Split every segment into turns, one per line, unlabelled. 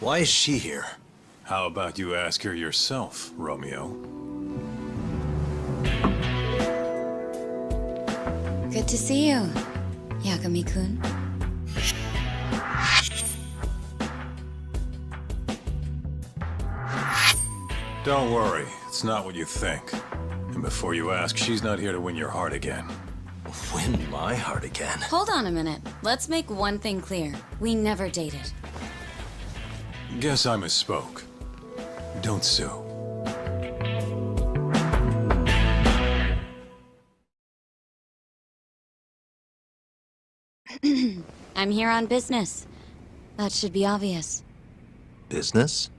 Why is she here?
How about you ask her yourself, Romeo?
Good to see you, Yagami-kun.
Don't worry, it's not what you think. And before you ask, she's not here to win your heart again.
Win my heart again?
Hold on a minute. Let's make one thing clear. We never dated.
Guess I misspoke. Don't sue.
I'm here on business. That should be obvious.
Business?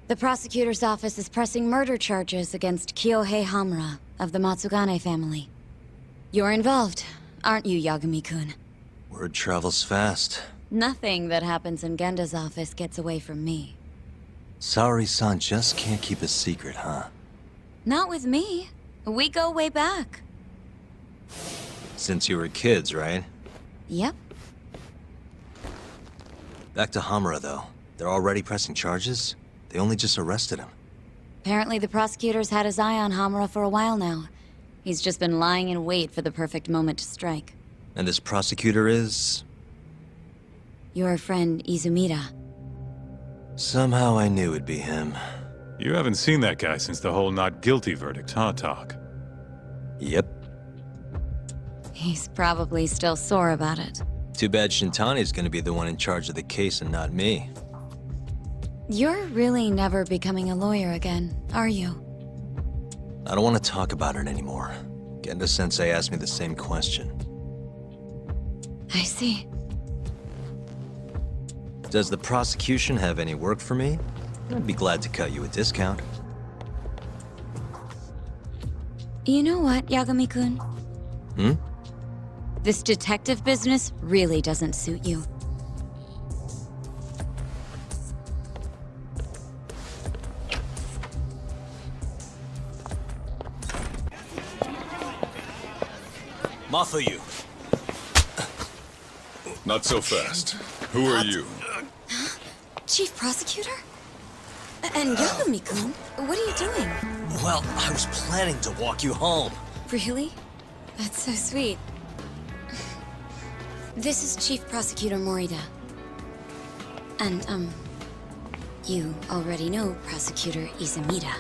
The prosecutor's office is pressing murder charges against Kyohei Hamura of the Matsugane family. You're involved, aren't you, Yagami-kun?
Word travels fast.
Nothing that happens in Genda's office gets away from me.
Saori-san just can't keep a secret, huh?
Not with me. We go way back.
Since you were kids, right?
Yep.
Back to Hamura, though. They're already pressing charges? They only just arrested him.
Apparently the prosecutor's had his eye on Hamura for a while now. He's just been lying in wait for the perfect moment to strike.
And this prosecutor is...
Your friend Izumida.
Somehow I knew it'd be him.
You haven't seen that guy since the whole not guilty verdict, huh, Talk?
Yep.
He's probably still sore about it.
Too bad Shintani's gonna be the one in charge of the case and not me.
You're really never becoming a lawyer again, are you?
I don't want to talk about it anymore. Genda-sensei asked me the same question.
I see.
Does the prosecution have any work for me? I'd be glad to cut you a discount.
You know what, Yagami-kun?
Hmm?
This detective business really doesn't suit you.
Mafuyu.
Not so fast. Who are you?
Chief Prosecutor? And Yagami-kun, what are you doing?
Well, I was planning to walk you home.
Really? That's so sweet. This is Chief Prosecutor Morida. And, you already know Prosecutor Izumida.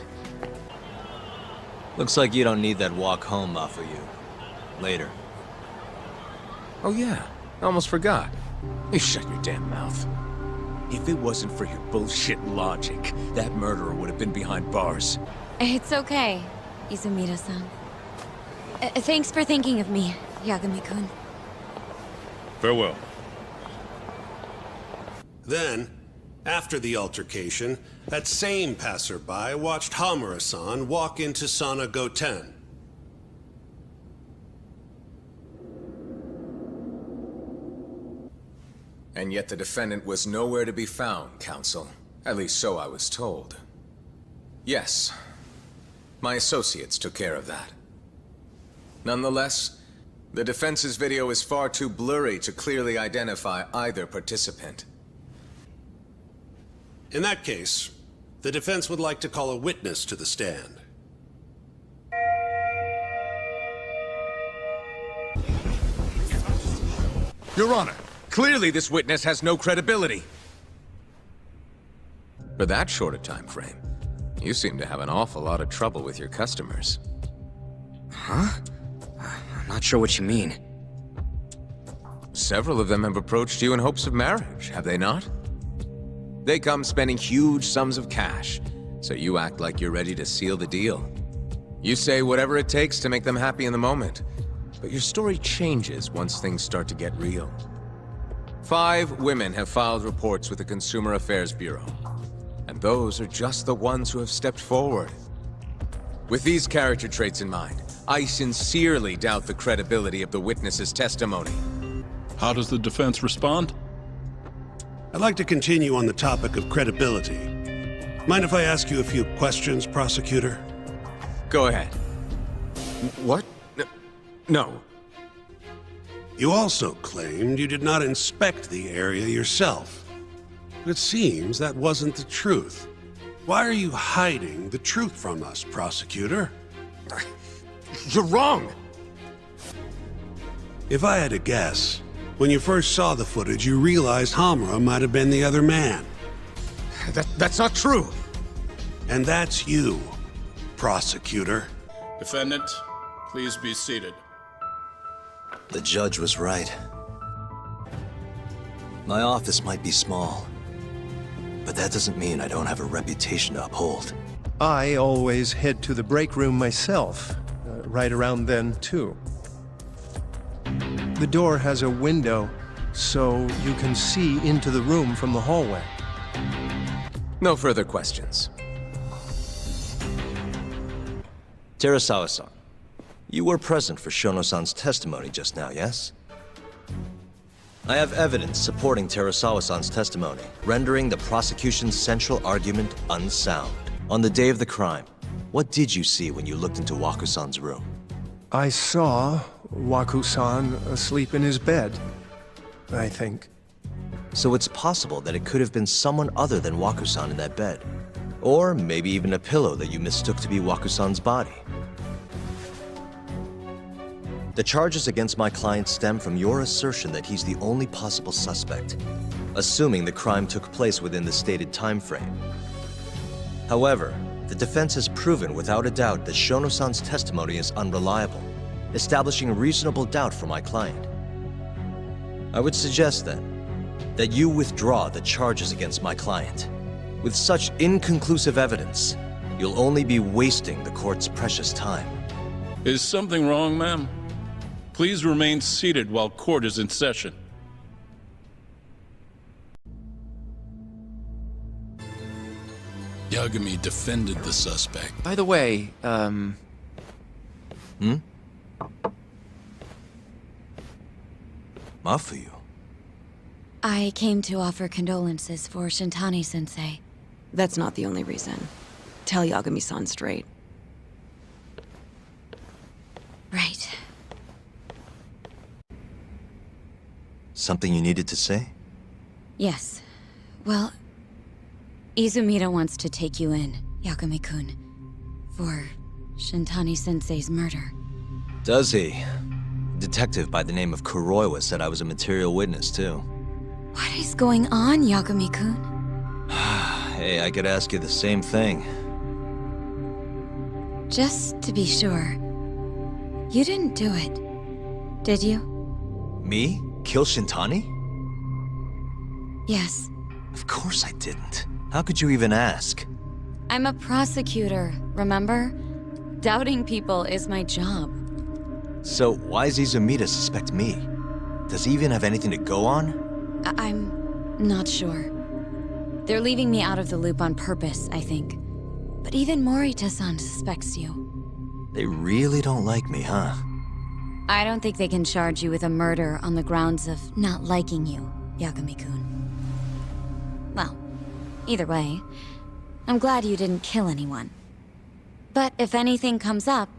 Looks like you don't need that walk home, Mafuyu. Later.
Oh yeah, I almost forgot. You shut your damn mouth. If it wasn't for your bullshit logic, that murderer would have been behind bars.
It's okay, Izumida-san. Thanks for thinking of me, Yagami-kun.
Farewell.
Then, after the altercation, that same passerby watched Hamura-san walk into Sana Goten.
And yet the defendant was nowhere to be found, Counsel. At least so I was told. Yes, my associates took care of that. Nonetheless, the defense's video is far too blurry to clearly identify either participant.
In that case, the defense would like to call a witness to the stand.
Your Honor, clearly this witness has no credibility. For that short a time frame, you seem to have an awful lot of trouble with your customers.
Huh? I'm not sure what you mean.
Several of them have approached you in hopes of marriage, have they not? They come spending huge sums of cash, so you act like you're ready to seal the deal. You say whatever it takes to make them happy in the moment, but your story changes once things start to get real. 5 women have filed reports with the Consumer Affairs Bureau, and those are just the ones who have stepped forward. With these character traits in mind, I sincerely doubt the credibility of the witness's testimony.
How does the defense respond?
I'd like to continue on the topic of credibility. Mind if I ask you a few questions, prosecutor?
Go ahead. What? No.
You also claimed you did not inspect the area yourself. It seems that wasn't the truth. Why are you hiding the truth from us, prosecutor?
You're wrong!
If I had to guess, when you first saw the footage, you realized Hamura might have been the other man.
That's not true!
And that's you, prosecutor.
Defendant, please be seated.
The judge was right. My office might be small, but that doesn't mean I don't have a reputation to uphold.
I always head to the break room myself, right around then, too. The door has a window, so you can see into the room from the hallway.
No further questions.
Terasawa-san, you were present for Shono-san's testimony just now, yes? I have evidence supporting Terasawa-san's testimony, rendering the prosecution's central argument unsound. On the day of the crime, what did you see when you looked into Waku-san's room?
I saw Waku-san asleep in his bed, I think.
So it's possible that it could have been someone other than Waku-san in that bed. Or maybe even a pillow that you mistook to be Waku-san's body. The charges against my client stem from your assertion that he's the only possible suspect, assuming the crime took place within the stated time frame. However, the defense has proven without a doubt that Shono-san's testimony is unreliable, establishing reasonable doubt for my client. I would suggest then that you withdraw the charges against my client. With such inconclusive evidence, you'll only be wasting the court's precious time.
Is something wrong, ma'am? Please remain seated while court is in session. Yagami defended the suspect.
By the way,
Mafuyu?
I came to offer condolences for Shintani-sensei.
That's not the only reason. Tell Yagami-san straight.
Right.
Something you needed to say?
Yes. Well, Izumida wants to take you in, Yagami-kun, for Shintani-sensei's murder.
Does he? A detective by the name of Kuroiwa said I was a material witness, too.
What is going on, Yagami-kun?
Hey, I could ask you the same thing.
Just to be sure, you didn't do it, did you?
Me? Kill Shintani?
Yes.
Of course I didn't. How could you even ask?
I'm a prosecutor, remember? Doubting people is my job.
So why does Izumida suspect me? Does he even have anything to go on?
I'm not sure. They're leaving me out of the loop on purpose, I think. But even Morita-san suspects you.
They really don't like me, huh?
I don't think they can charge you with a murder on the grounds of not liking you, Yagami-kun. Well, either way, I'm glad you didn't kill anyone. But if anything comes up,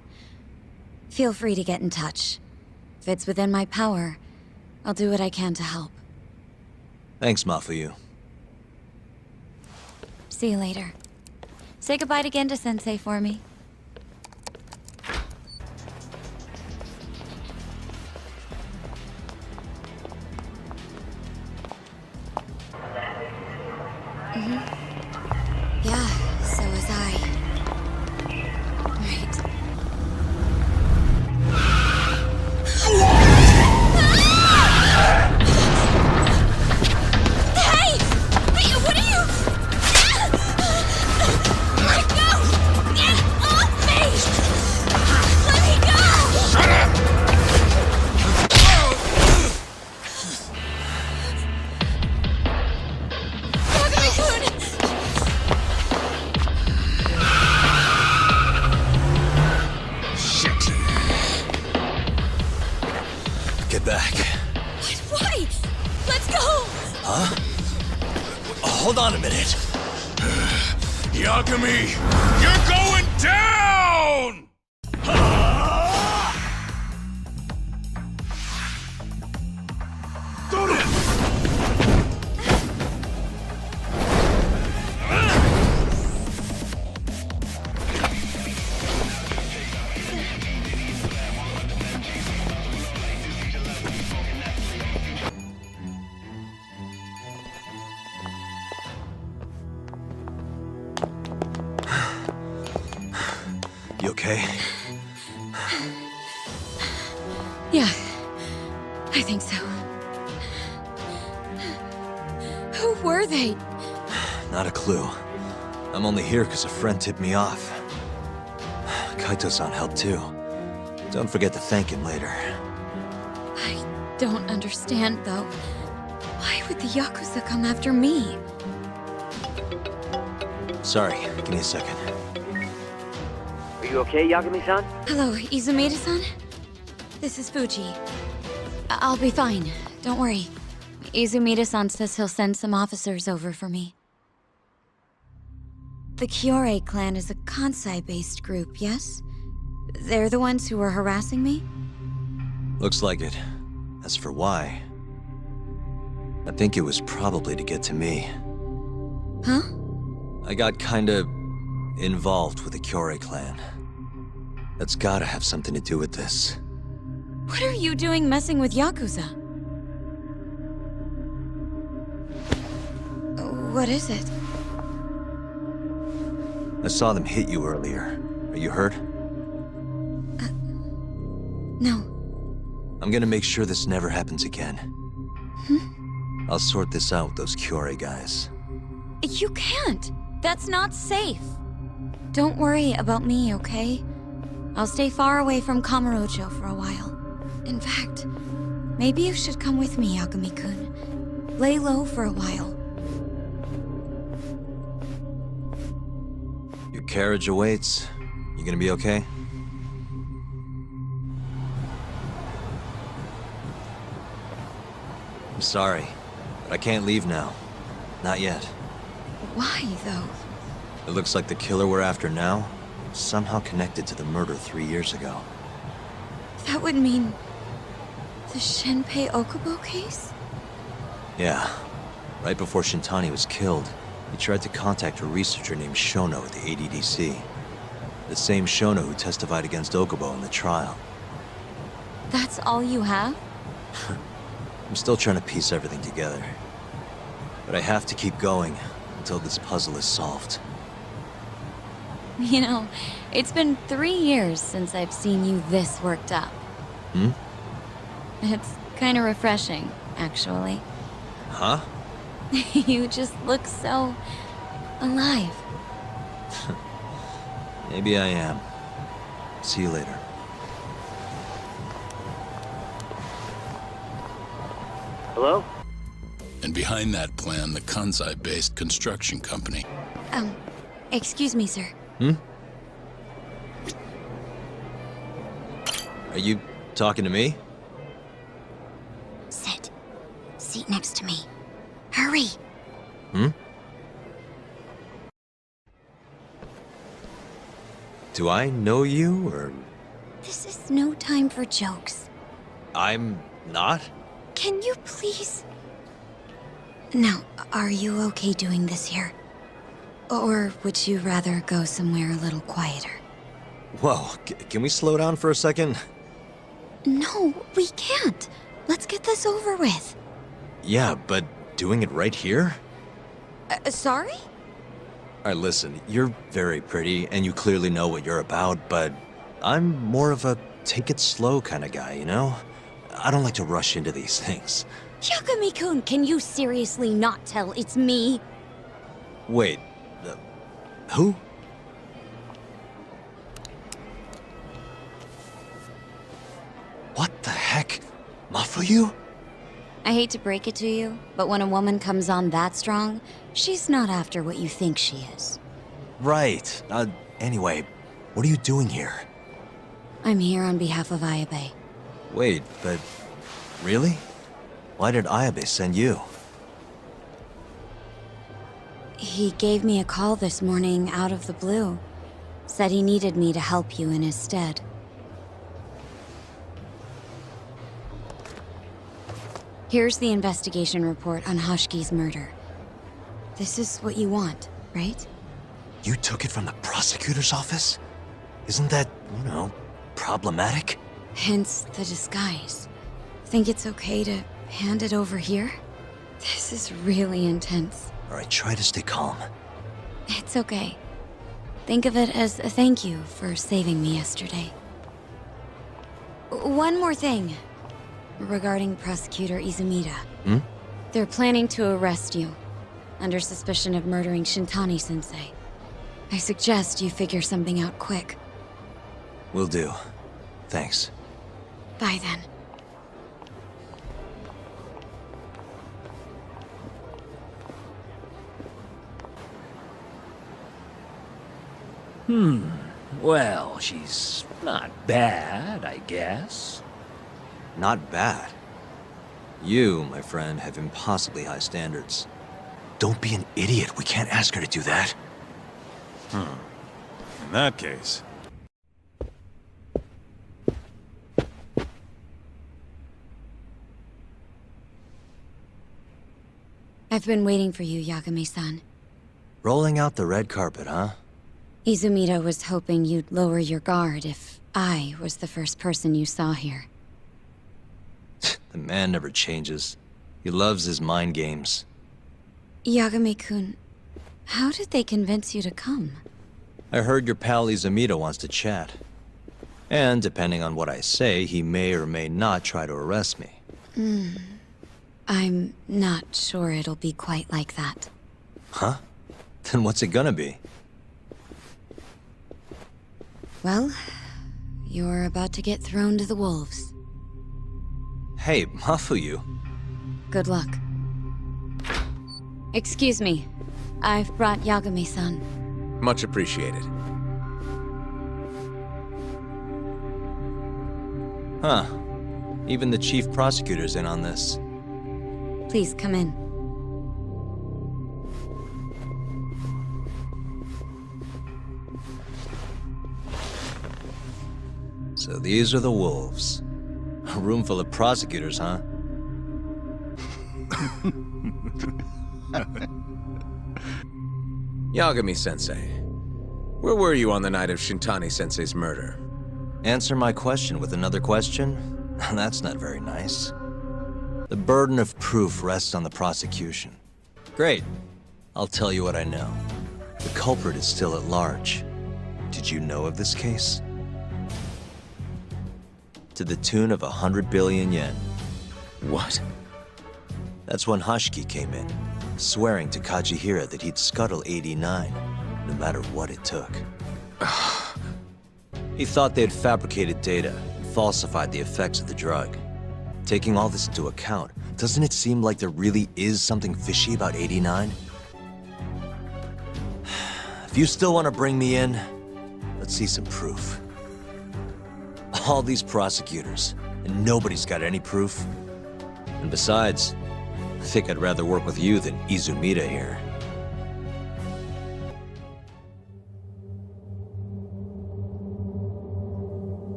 feel free to get in touch. If it's within my power, I'll do what I can to help.
Thanks, Mafuyu.
See you later. Say goodbye again to Sensei for me. Yeah, so was I. Right. Hey! Hey, what are you? Let go! Get off me! Let me go! Shut up! Yagami-kun!
Get back.
Why? Let's go!
Huh? Hold on a minute.
Yagami, you're going down!
You okay?
Yeah, I think so. Who were they?
Not a clue. I'm only here because a friend tipped me off. Kaito-san helped too. Don't forget to thank him later.
I don't understand, though. Why would the Yakuza come after me?
Sorry, give me a second.
Are you okay, Yagami-san?
Hello, Izumida-san? This is Fuji. I'll be fine. Don't worry. Izumida-san says he'll send some officers over for me. The Kyorei clan is a Kansai-based group, yes? They're the ones who were harassing me?
Looks like it. As for why, I think it was probably to get to me.
Huh?
I got kinda involved with the Kyorei clan. That's gotta have something to do with this.
What are you doing messing with Yakuza? What is it?
I saw them hit you earlier. Are you hurt?
No.
I'm gonna make sure this never happens again. I'll sort this out with those Kyorei guys.
You can't. That's not safe. Don't worry about me, okay? I'll stay far away from Kamurocho for a while. In fact, maybe you should come with me, Yagami-kun. Lay low for a while.
Your carriage awaits. You gonna be okay? I'm sorry, but I can't leave now. Not yet.
Why, though?
It looks like the killer we're after now is somehow connected to the murder 3 years ago.
That would mean... the Shenpei Okubo case?
Yeah. Right before Shintani was killed, he tried to contact a researcher named Shono at the ADDC. The same Shono who testified against Okubo in the trial.
That's all you have?
I'm still trying to piece everything together. But I have to keep going until this puzzle is solved.
You know, it's been 3 years since I've seen you this worked up.
Hmm?
It's kind of refreshing, actually.
Huh?
You just look so... alive.
Maybe I am. See you later.
Hello?
And behind that plan, the Kansai-based construction company.
Excuse me, sir.
Are you talking to me?
Sit. Seat next to me. Hurry!
Do I know you, or...
This is no time for jokes.
I'm not?
Can you please... Now, are you okay doing this here? Or would you rather go somewhere a little quieter?
Whoa, can we slow down for a second?
No, we can't. Let's get this over with.
Yeah, but doing it right here?
Sorry?
Alright, listen, you're very pretty, and you clearly know what you're about, but I'm more of a take it slow kind of guy, you know? I don't like to rush into these things.
Yagami-kun, can you seriously not tell it's me?
Wait, who? What the heck? Mafuyu?
I hate to break it to you, but when a woman comes on that strong, she's not after what you think she is.
Right. Anyway, what are you doing here?
I'm here on behalf of Ayabe.
Wait, but... really? Why did Ayabe send you?
He gave me a call this morning out of the blue. Said he needed me to help you in his stead. Here's the investigation report on Hoshki's murder. This is what you want, right?
You took it from the prosecutor's office? Isn't that, you know, problematic?
Hence the disguise. Think it's okay to hand it over here? This is really intense.
Alright, try to stay calm.
It's okay. Think of it as a thank you for saving me yesterday. One more thing. Regarding Prosecutor Izumida. They're planning to arrest you, under suspicion of murdering Shintani-sensei. I suggest you figure something out quick.
Will do. Thanks.
Bye then.
Well, she's not bad, I guess.
Not bad. You, my friend, have impossibly high standards. Don't be an idiot. We can't ask her to do that.
In that case...
I've been waiting for you, Yagami-san.
Rolling out the red carpet, huh?
Izumida was hoping you'd lower your guard if I was the first person you saw here.
The man never changes. He loves his mind games.
Yagami-kun, how did they convince you to come?
I heard your pal Izumida wants to chat. And depending on what I say, he may or may not try to arrest me.
I'm not sure it'll be quite like that.
Huh? Then what's it gonna be?
Well, you're about to get thrown to the wolves.
Hey, Mafuyu.
Good luck. Excuse me. I've brought Yagami-san.
Much appreciated.
Huh. Even the chief prosecutor's in on this.
Please come in.
So these are the wolves. A room full of prosecutors, huh?
Yagami-sensei, where were you on the night of Shintani-sensei's murder?
Answer my question with another question? That's not very nice. The burden of proof rests on the prosecution. Great. I'll tell you what I know. The culprit is still at large. Did you know of this case? To the tune of 100 billion yen.
What?
That's when Hashiki came in, swearing to Kajihira that he'd scuttle 89, no matter what it took. He thought they'd fabricated data and falsified the effects of the drug. Taking all this into account, doesn't it seem like there really is something fishy about 89? If you still want to bring me in, let's see some proof. All these prosecutors, and nobody's got any proof. And besides, I think I'd rather work with you than Izumida here.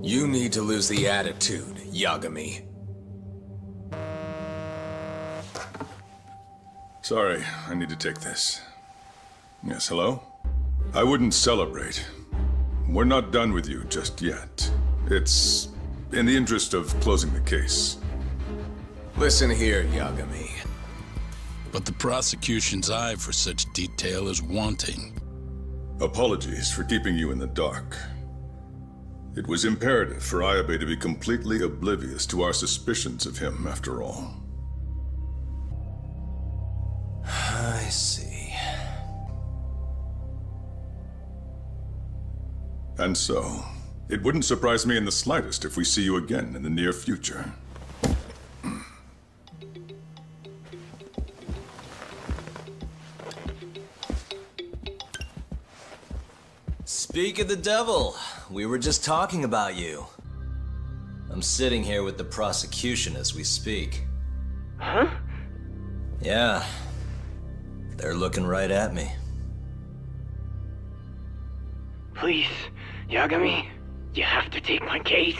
You need to lose the attitude, Yagami.
Sorry, I need to take this. Yes, hello? I wouldn't celebrate. We're not done with you just yet. It's in the interest of closing the case.
Listen here, Yagami.
But the prosecution's eye for such detail is wanting.
Apologies for keeping you in the dark. It was imperative for Ayabe to be completely oblivious to our suspicions of him, after all.
I see.
And so, it wouldn't surprise me in the slightest if we see you again in the near future.
Speak of the devil, we were just talking about you. I'm sitting here with the prosecution as we speak.
Huh?
Yeah. They're looking right at me.
Please, Yagami, you have to take my case.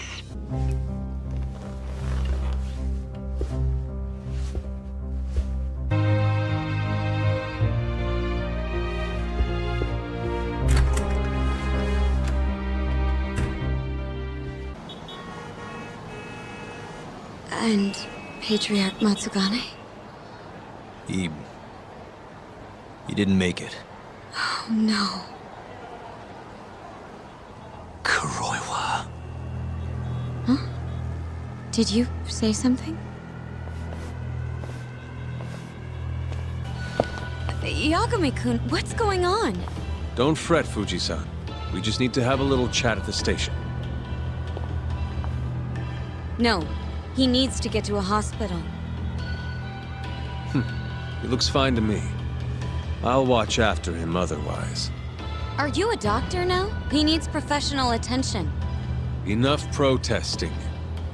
And Patriarch Matsugane?
He didn't make it.
Oh no. Did you say something? Yagami-kun, what's going on?
Don't fret, Fuji-san. We just need to have a little chat at the station.
No, he needs to get to a hospital.
He looks fine to me. I'll watch after him otherwise.
Are you a doctor now? He needs professional attention.
Enough protesting.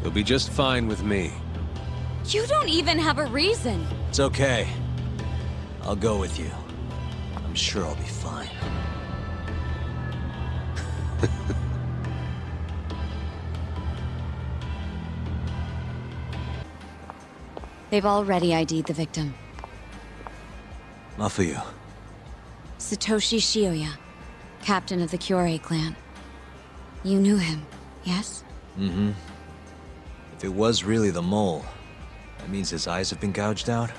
He'll be just fine with me.
You don't even have a reason.
It's okay. I'll go with you. I'm sure I'll be fine.
They've already ID'd the victim.
Mafuyu.
Satoshi Shioya, captain of the Kyorei clan. You knew him, yes?
Mm-hmm. If it was really the mole, that means his eyes have been gouged out?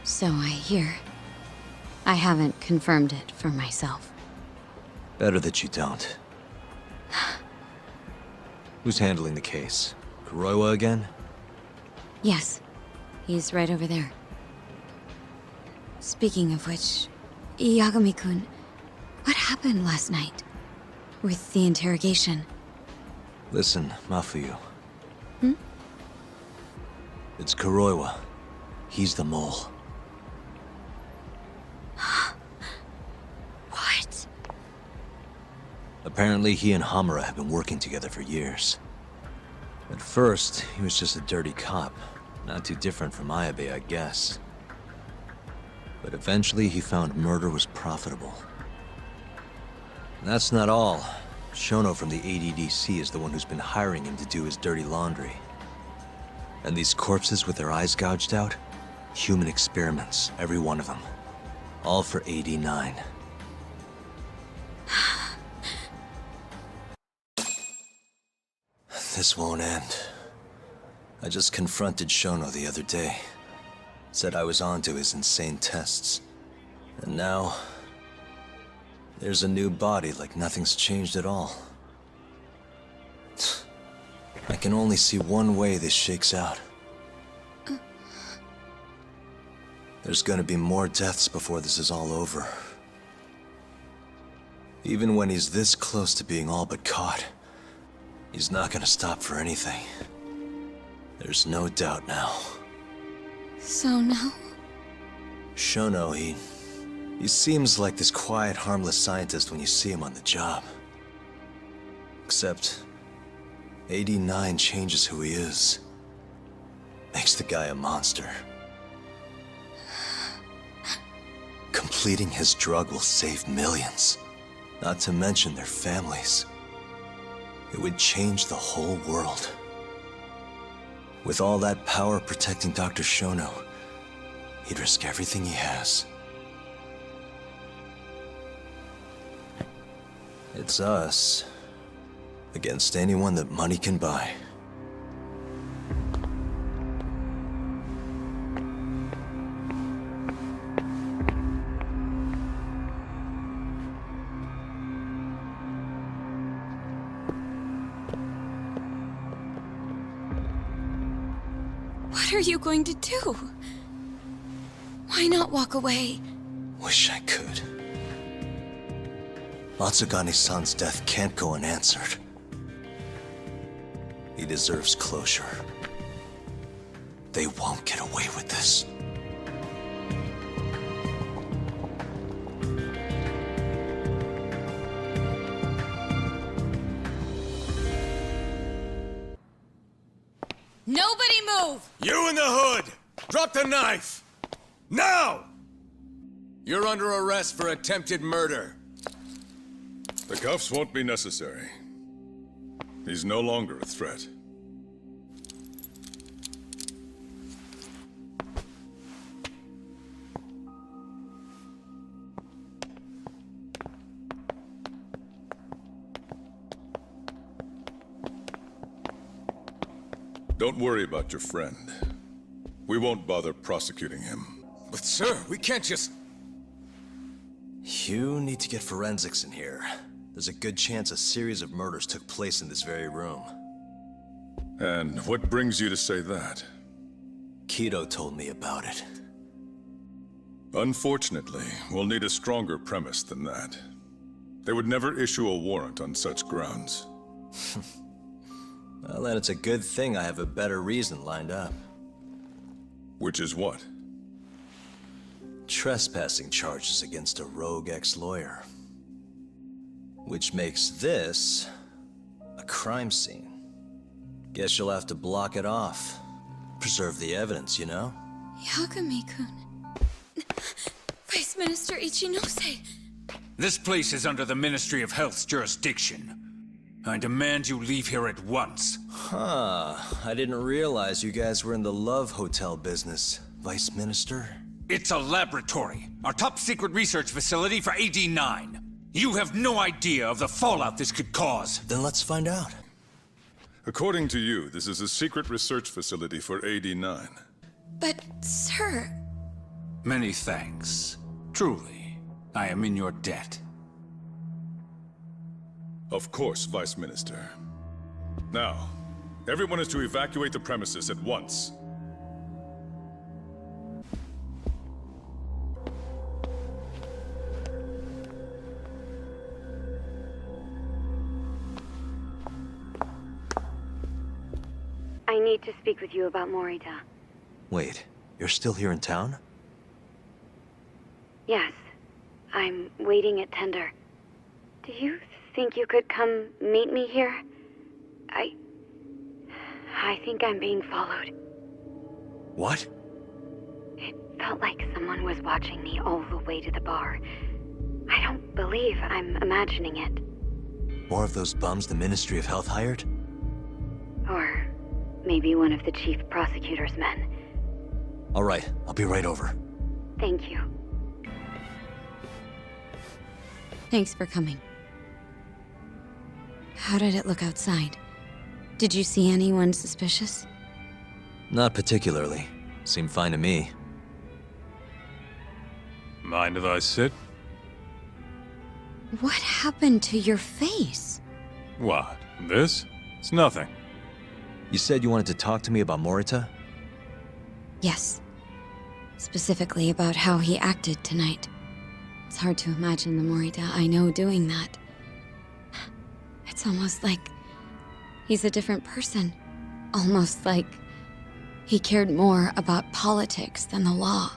So I hear. I haven't confirmed it for myself.
Better that you don't. Who's handling the case? Kuroiwa again?
Yes, he's right over there. Speaking of which, Yagami-kun, what happened last night? With the interrogation?
Listen, Mafuyu. It's Kuroiwa. He's the mole.
What?
Apparently he and Hamura have been working together for years. At first, he was just a dirty cop. Not too different from Ayabe, I guess. But eventually he found murder was profitable. And that's not all. Shono from the ADDC is the one who's been hiring him to do his dirty laundry. And these corpses with their eyes gouged out? Human experiments, every one of them. All for 89. This won't end. I just confronted Shono the other day. Said I was onto his insane tests. And now... there's a new body like nothing's changed at all. I can only see one way this shakes out. There's gonna be more deaths before this is all over. Even when he's this close to being all but caught, he's not gonna stop for anything. There's no doubt now.
So now?
Shono, he seems like this quiet, harmless scientist when you see him on the job. Except, 89 changes who he is. Makes the guy a monster. Completing his drug will save millions, not to mention their families. It would change the whole world. With all that power protecting Dr. Shono, he'd risk everything he has. It's us against anyone that money can buy.
What are you going to do? Why not walk away?
Wish I could. Matsugane-san's death can't go unanswered. He deserves closure. They won't get away with this.
Nobody move!
You in the hood! Drop the knife! Now! You're under arrest for attempted murder.
The cuffs won't be necessary. He's no longer a threat. Don't worry about your friend. We won't bother prosecuting him.
But sir, we can't just...
You need to get forensics in here. There's a good chance a series of murders took place in this very room.
And what brings you to say that?
Kido told me about it.
Unfortunately, we'll need a stronger premise than that. They would never issue a warrant on such grounds.
Well, then it's a good thing I have a better reason lined up.
Which is what?
Trespassing charges against a rogue ex-lawyer. Which makes this a crime scene. Guess you'll have to block it off. Preserve the evidence, you know?
Yagami-kun. Vice Minister Ichinose.
This place is under the Ministry of Health's jurisdiction. I demand you leave here at once.
Huh. I didn't realize you guys were in the love hotel business, Vice Minister.
It's a laboratory, our top secret research facility for AD9. You have no idea of the fallout this could cause.
Then let's find out.
According to you, this is a secret research facility for AD9.
But, sir...
Many thanks. Truly, I am in your debt.
Of course, Vice Minister. Now, everyone is to evacuate the premises at once.
I need to speak with you about Morita.
Wait, you're still here in town?
Yes. I'm waiting at Tender. Do you think you could come meet me here? I think I'm being followed.
What?
It felt like someone was watching me all the way to the bar. I don't believe I'm imagining it.
More of those bums the Ministry of Health hired?
Or maybe one of the chief prosecutor's men.
All right, I'll be right over.
Thank you.
Thanks for coming. How did it look outside? Did you see anyone suspicious?
Not particularly. Seemed fine to me.
Mind if I sit?
What happened to your face?
What? This? It's nothing.
You said you wanted to talk to me about Morita?
Yes. Specifically about how he acted tonight. It's hard to imagine the Morita I know doing that. It's almost like he's a different person. Almost like he cared more about politics than the law.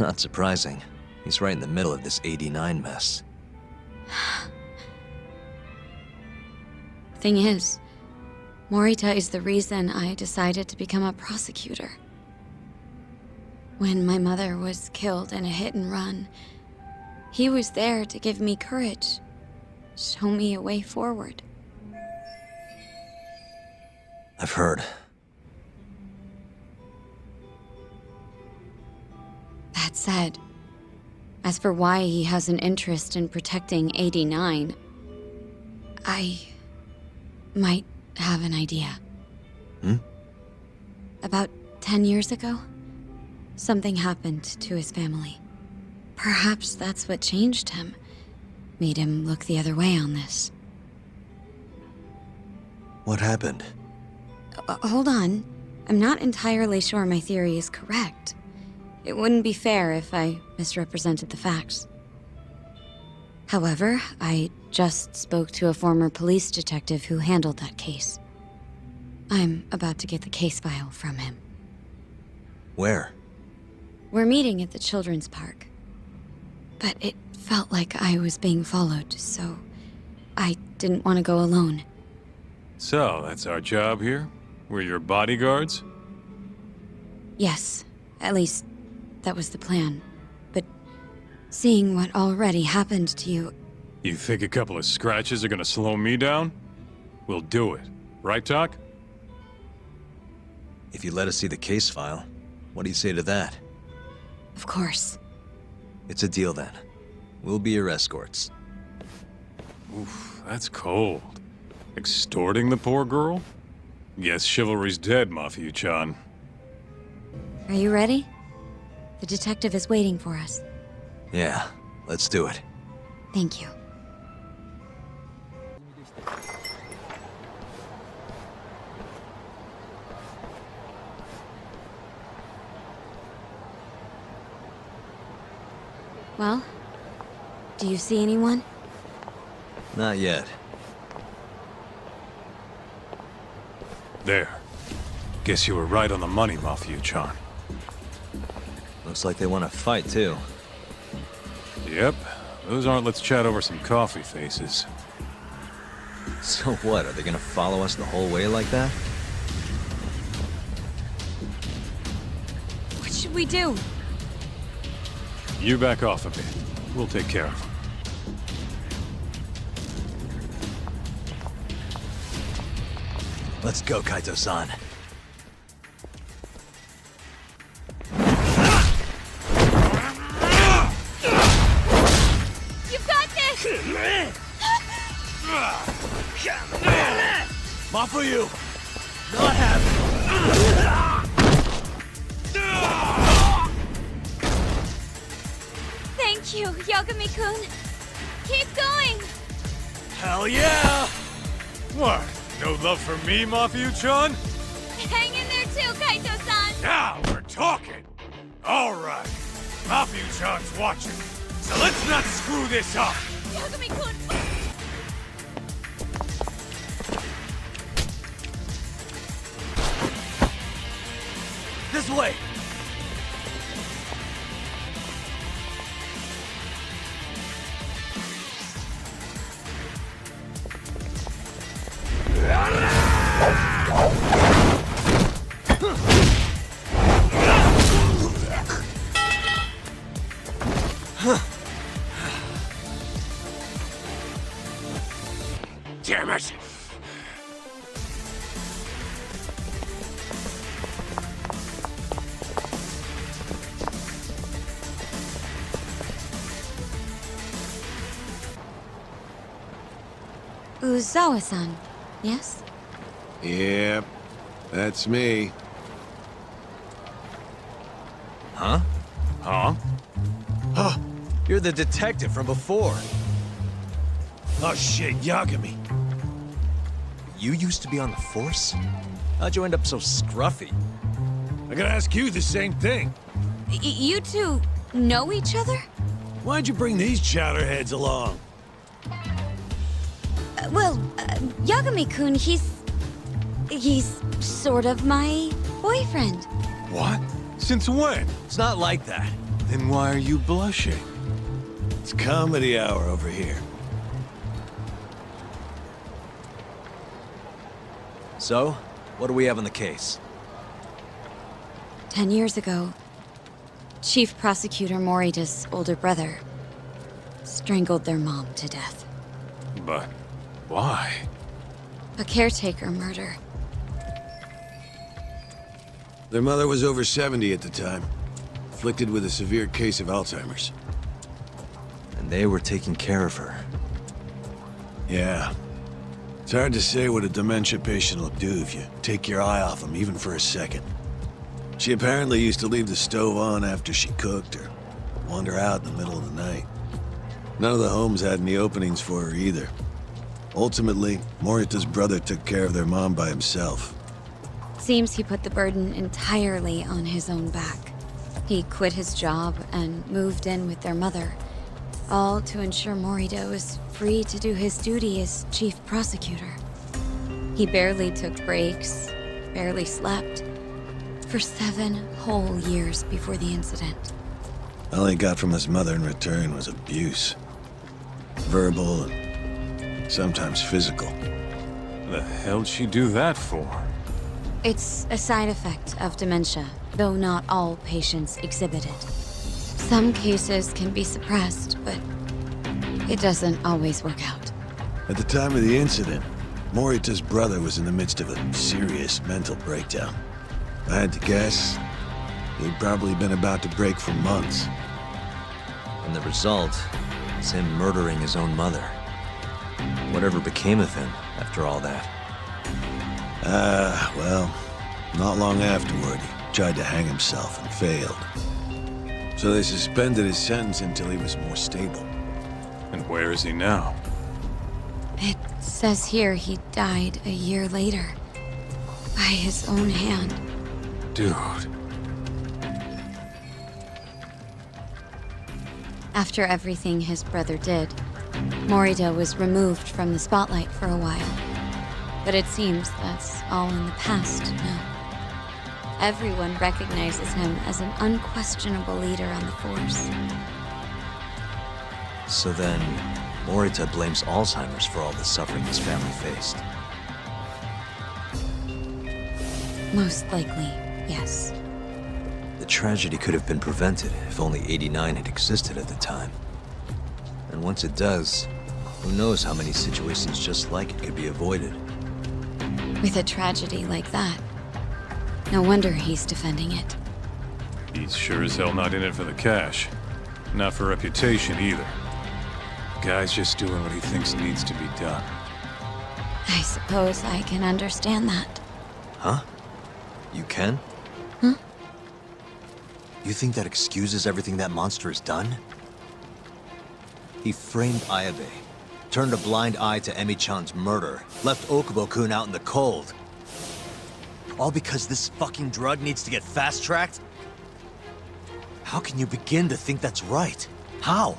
Not surprising. He's right in the middle of this 89 mess.
Thing is, Morita is the reason I decided to become a prosecutor. When my mother was killed in a hit and run, he was there to give me courage, show me a way forward.
I've heard.
That said, as for why he has an interest in protecting 89, I might have an idea. About 10 years ago, something happened to his family. Perhaps that's what changed him, made him look the other way on this.
What happened?
Hold on. I'm not entirely sure my theory is correct. It wouldn't be fair if I misrepresented the facts. However, I just spoke to a former police detective who handled that case. I'm about to get the case file from him.
Where?
We're meeting at the children's park. But it felt like I was being followed, so I didn't want to go alone.
So, that's our job here? We're your bodyguards?
Yes, at least that was the plan. But seeing what already happened to you...
You think a couple of scratches are gonna slow me down? We'll do it. Right, Doc?
If you let us see the case file, what do you say to that?
Of course.
It's a deal then. We'll be your escorts.
Oof, that's cold. Extorting the poor girl? Guess chivalry's dead, Mafuyu-chan.
Are you ready? The detective is waiting for us.
Yeah, let's do it.
Thank you. Well, do you see anyone?
Not yet.
There. Guess you were right on the money, Mafuyu-chan.
Looks like they want to fight, too.
Yep. Those aren't let's chat over some coffee faces.
So what, are they gonna follow us the whole way like that?
What should we do?
You back off a bit. We'll take care of them.
Let's go, Kaito-san.
You've got this!
Mafuyu! Not happening!
Thank you, Yagami-kun. Keep going!
Hell yeah! What? No love for me, Mafuyu-chan?
Hang in there too, Kaito-san!
Now we're talking! Alright. Mafuyu-chan's watching. So let's not screw this up!
Yagami-kun!
This way!
Damn it!
Uzawa-san, yes?
Yep, that's me.
Huh?
Huh?
Huh? You're the detective from before.
Oh shit, Yagami.
You used to be on the force? How'd you end up so scruffy?
I gotta ask you the same thing.
You two know each other?
Why'd you bring these chowderheads along?
Yagami-kun, he's sort of my boyfriend.
What? Since when?
It's not like that.
Then why are you blushing?
It's comedy hour over here.
So, what do we have on the case?
10 years ago, Chief Prosecutor Morita's older brother strangled their mom to death.
But why?
A caretaker murder.
Their mother was over 70 at the time, afflicted with a severe case of Alzheimer's.
And they were taking care of her.
Yeah. It's hard to say what a dementia patient will do if you take your eye off them, even for a second. She apparently used to leave the stove on after she cooked, or wander out in the middle of the night. None of the homes had any openings for her either. Ultimately, Morita's brother took care of their mom by himself.
Seems he put the burden entirely on his own back. He quit his job and moved in with their mother, all to ensure Morita was free to do his duty as chief prosecutor. He barely took breaks, barely slept, for 7 whole years before the incident.
All he got from his mother in return was abuse. Verbal and sometimes physical.
The hell'd she do that for?
It's a side effect of dementia, though not all patients exhibit it. Some cases can be suppressed, but it doesn't always work out.
At the time of the incident, Morita's brother was in the midst of a serious mental breakdown. If I had to guess, he'd probably been about to break for months.
And the result is him murdering his own mother. Whatever became of him after all that?
Well, not long afterward, he tried to hang himself and failed. So they suspended his sentence until he was more stable.
And where is he now?
It says here he died a year later, by his own hand.
Dude.
After everything his brother did, Morita was removed from the spotlight for a while. But it seems that's all in the past now. Everyone recognizes him as an unquestionable leader on the Force.
So then, Morita blames Alzheimer's for all the suffering his family faced.
Most likely, yes.
The tragedy could have been prevented if only 89 had existed at the time. And once it does, who knows how many situations just like it could be avoided.
With a tragedy like that, no wonder he's defending it.
He's sure as hell not in it for the cash. Not for reputation either. Guy's just doing what he thinks needs to be done.
I suppose I can understand that.
Huh? You can?
Huh?
You think that excuses everything that monster has done? He framed Ayabe, turned a blind eye to Emi-chan's murder, left Okubo-kun out in the cold. All because this fucking drug needs to get fast-tracked? How can you begin to think that's right? How?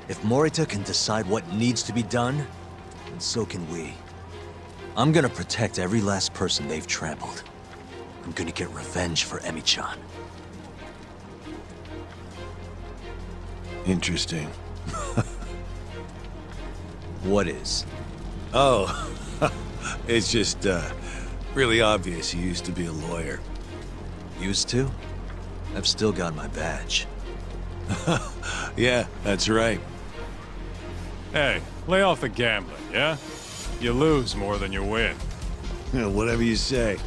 If Morita can decide what needs to be done, then so can we. I'm gonna protect every last person they've trampled. I'm gonna get revenge for Emi-chan.
Interesting.
What is?
Oh, it's just, really obvious you used to be a lawyer.
Used to? I've still got my badge.
Yeah, that's right.
Hey, lay off the gambling, yeah? You lose more than you win.
Yeah, whatever you say.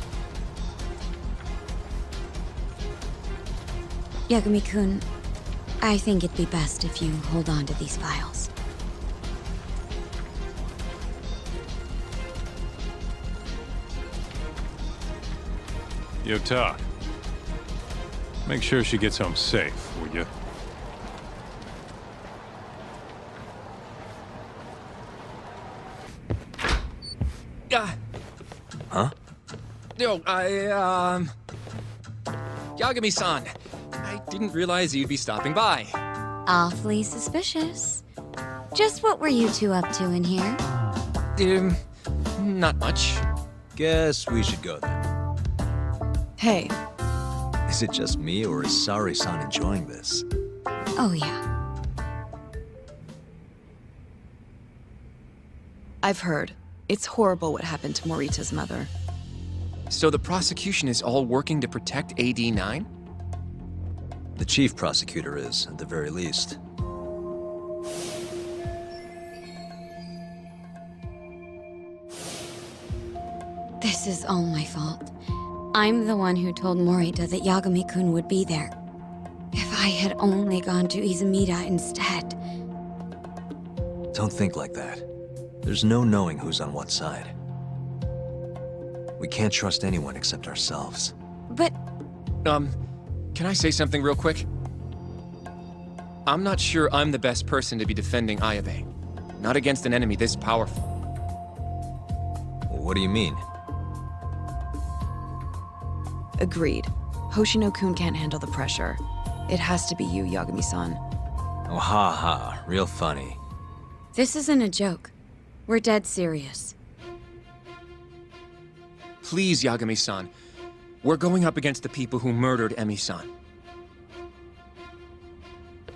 Yagami-kun, I think it'd be best if you hold on to these files.
Yota, make sure she gets home safe, will you?
Huh?
Yo, Yagami-san, I didn't realize you'd be stopping by.
Awfully suspicious. Just what were you two up to in here?
Not much.
Guess we should go then.
Hey,
Is it just me, or is Sari-san enjoying this?
Oh yeah.
I've heard. It's horrible what happened to Morita's mother.
So the prosecution is all working to protect AD-9?
The chief prosecutor is, at the very least.
This is all my fault. I'm the one who told Morita that Yagami-kun would be there. If I had only gone to Izumida instead.
Don't think like that. There's no knowing who's on what side. We can't trust anyone except ourselves.
But...
Can I say something real quick? I'm not sure I'm the best person to be defending Ayabe. Not against an enemy this powerful.
What do you mean?
Agreed. Hoshino-kun can't handle the pressure. It has to be you, Yagami-san.
Oh, ha ha. Real funny.
this isn't a joke. We're dead serious.
Please, Yagami-san. We're going up against the people who murdered Emi-san.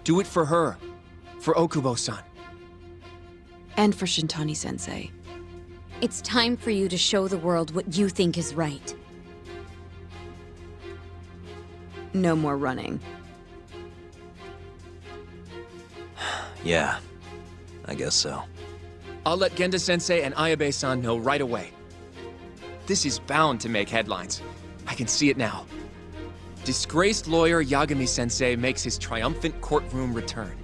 Do it for her. For Okubo-san.
And for Shintani-sensei.
It's time for you to show the world what you think is right.
No more running.
Yeah, I guess so.
I'll let Genda-sensei and Ayabe-san know right away. This is bound to make headlines. I can see it now. Disgraced lawyer Yagami-sensei makes his triumphant courtroom return.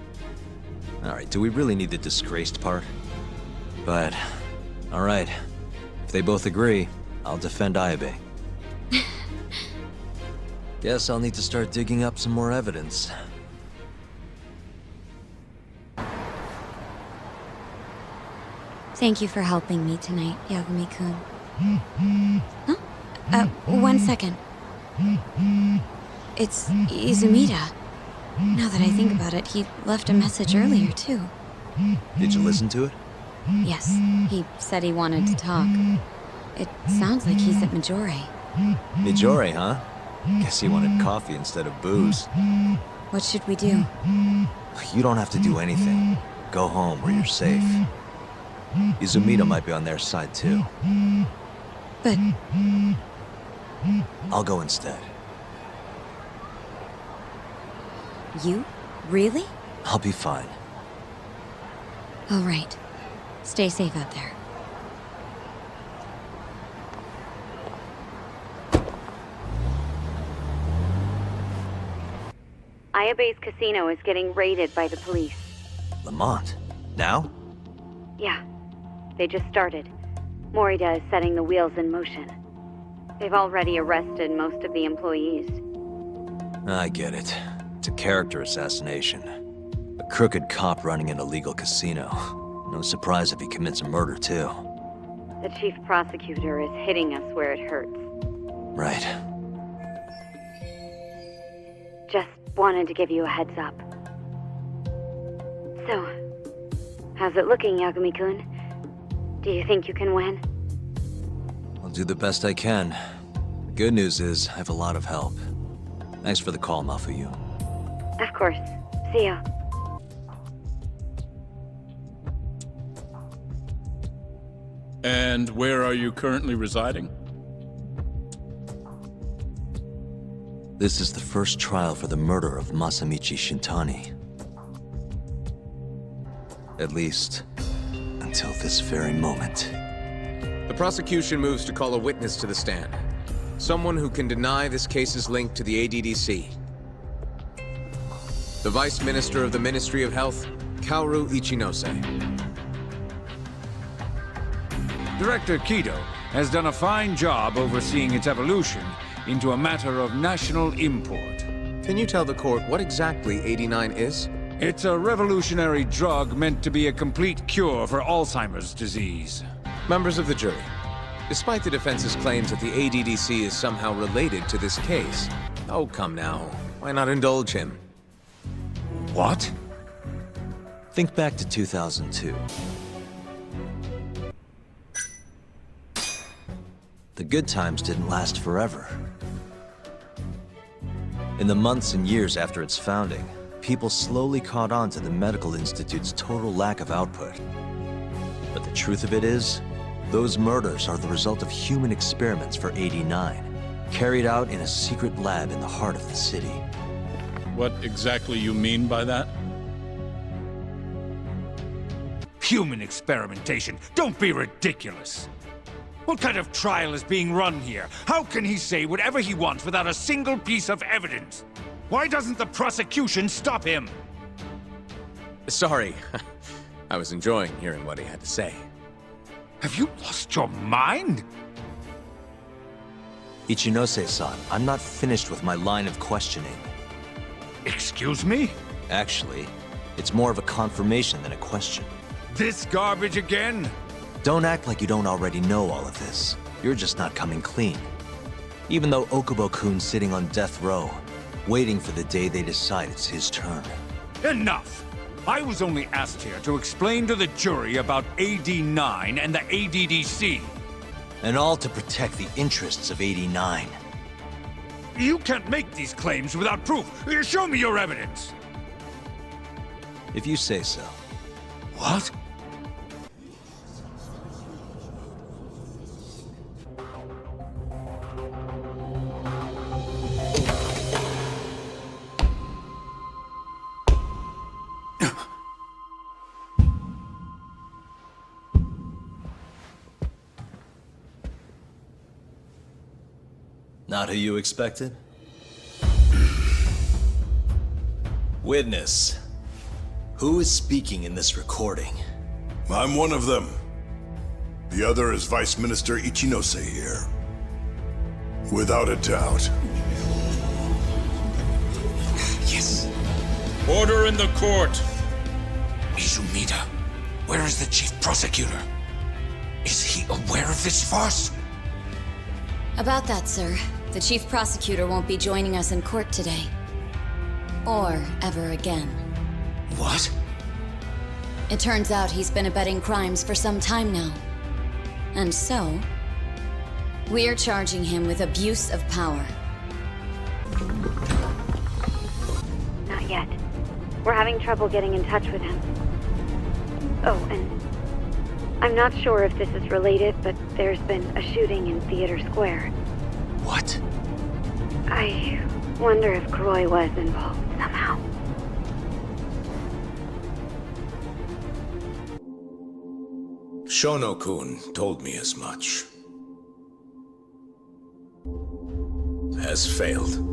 Alright, do we really need the disgraced part? But, alright. If they both agree, I'll defend Ayabe. Guess I'll need to start digging up some more evidence.
Thank you for helping me tonight, Yagami-kun. Huh? 1 second. It's Izumida. Now that I think about it, he left a message earlier, too.
Did you listen to it?
Yes, he said he wanted to talk. It sounds like he's at Majore.
Majore, huh? Guess he wanted coffee instead of booze.
What should we do?
You don't have to do anything. Go home where you're safe. Izumida might be on their side too.
But...
I'll go instead.
You? Really?
I'll be fine.
All right. Stay safe out there.
Ayabe's casino is getting raided by the police.
Lamont? Now?
Yeah. They just started. Morita is setting the wheels in motion. They've already arrested most of the employees.
I get it. It's a character assassination. A crooked cop running an illegal casino. No surprise if he commits a murder, too.
The chief prosecutor is hitting us where it hurts.
Right.
Just wanted to give you a heads up. So, how's it looking, Yagami-kun? Do you think you can win?
I'll do the best I can. The good news is, I have a lot of help. Thanks for the call, Mafuyu.
Of course. See ya.
And where are you currently residing?
This is the first trial for the murder of Masamichi Shintani. At least, until this very moment.
The prosecution moves to call a witness to the stand. Someone who can deny this case's link to the ADDC. The Vice Minister of the Ministry of Health, Kaoru Ichinose.
Director Kido has done a fine job overseeing its evolution into a matter of national import.
Can you tell the court what exactly 89 is?
It's a revolutionary drug meant to be a complete cure for Alzheimer's disease.
Members of the jury, despite the defense's claims that the ADDC is somehow related to this case, oh, come now. Why not indulge him?
What?
Think back to 2002. The good times didn't last forever. In the months and years after its founding, people slowly caught on to the medical institute's total lack of output. But the truth of it is, those murders are the result of human experiments for 89, carried out in a secret lab in the heart of the city.
What exactly you mean by that?
Human experimentation. Don't be ridiculous. What kind of trial is being run here? How can he say whatever he wants without a single piece of evidence? Why doesn't the prosecution stop him?
Sorry. I was enjoying hearing what he had to say.
Have you lost your mind?
Ichinose-san, I'm not finished with my line of questioning.
Excuse me?
Actually, it's more of a confirmation than a question.
This garbage again?
Don't act like you don't already know all of this. You're just not coming clean. Even though Okubo-kun's sitting on death row, waiting for the day they decide it's his turn.
Enough! I was only asked here to explain to the jury about AD9 and the ADDC.
And all to protect the interests of 89.
You can't make these claims without proof. Show me your evidence.
If you say so.
What?
Not who you expected? Witness. Who is speaking in this recording?
I'm one of them. The other is Vice Minister Ichinose here. Without a doubt.
Yes.
Order in the court.
Izumida, where is the chief prosecutor? Is he aware of this farce?
About that, sir. The chief prosecutor won't be joining us in court today. or ever again.
What?
It turns out he's been abetting crimes for some time now. And so, we're charging him with abuse of power.
Not yet. We're having trouble getting in touch with him. Oh, and I'm not sure if this is related, but there's been a shooting in Theater Square.
What?
I wonder if Croy was involved somehow.
Shono-kun told me as much. Has failed.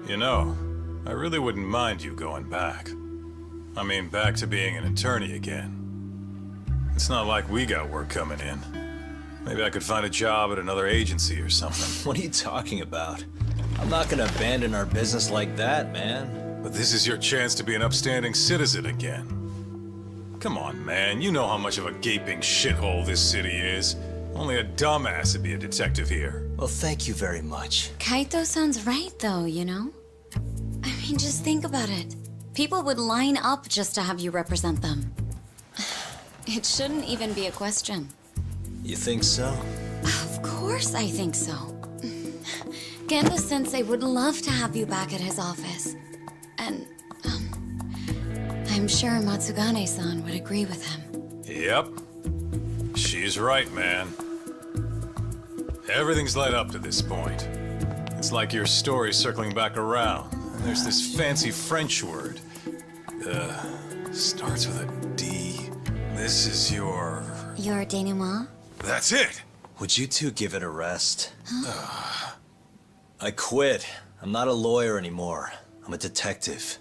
You know, I really wouldn't mind you going back. I mean, back to being an attorney again. It's not like we got work coming in. Maybe I could find a job at another agency or something.
What are you talking about? I'm not gonna abandon our business like that, man.
But this is your chance to be an upstanding citizen again. Come on, man. You know how much of a gaping shithole this city is. Only a dumbass would be a detective here.
Well, thank you very much.
Kaito sounds right, though, you know? I mean, just think about it. People would line up just to have you represent them. It shouldn't even be a question.
You think so?
Of course I think so. Gendo-sensei would love to have you back at his office. And, I'm sure Matsugane-san would agree with him.
Yep. She's right, man. Everything's led up to this point. It's like your story's circling back around. And there's this fancy French word. Starts with a D. This is your...
Your denouement?
That's it!
Would you two give it a rest? I quit. I'm not a lawyer anymore. I'm a detective.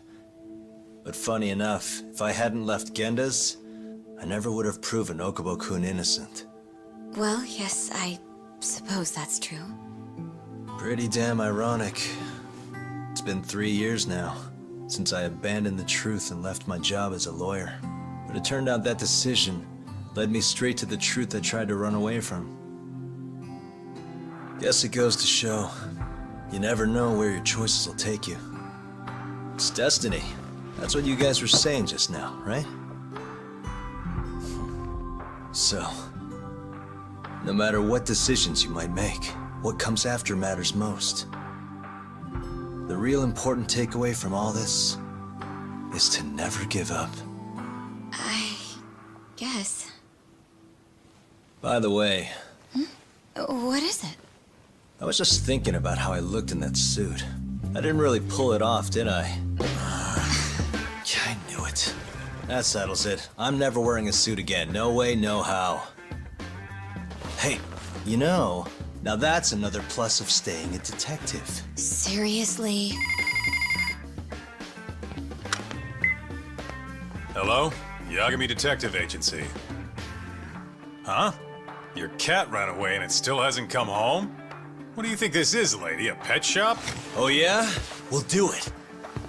But funny enough, if I hadn't left Genda's, I never would have proven Okubo-kun innocent.
Well, yes, I suppose that's true.
Pretty damn ironic. It's been 3 years now, since I abandoned the truth and left my job as a lawyer. But it turned out that decision led me straight to the truth I tried to run away from. Guess it goes to show, you never know where your choices will take you. It's destiny. That's what you guys were saying just now, right? So, no matter what decisions you might make, what comes after matters most. The real important takeaway from all this is to never give up.
I guess.
By the way...
What is it?
I was just thinking about how I looked in that suit. I didn't really pull it off, did I? I knew it. That settles it. I'm never wearing a suit again. No way, no how. Hey, you know, now that's another plus of staying a detective.
Seriously?
Hello? Yagami Detective Agency. Huh? Your cat ran away and it still hasn't come home? What do you think this is, lady? A pet shop?
Oh yeah? We'll do it.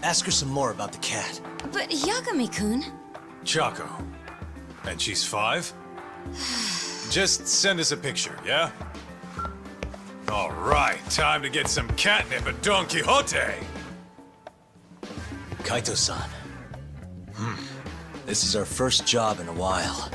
Ask her some more about the cat.
But Yagami-kun...
Chaco. And she's 5? Just send us a picture, yeah? All right, time to get some catnip at Don Quixote!
Kaito-san. This is our first job in a while.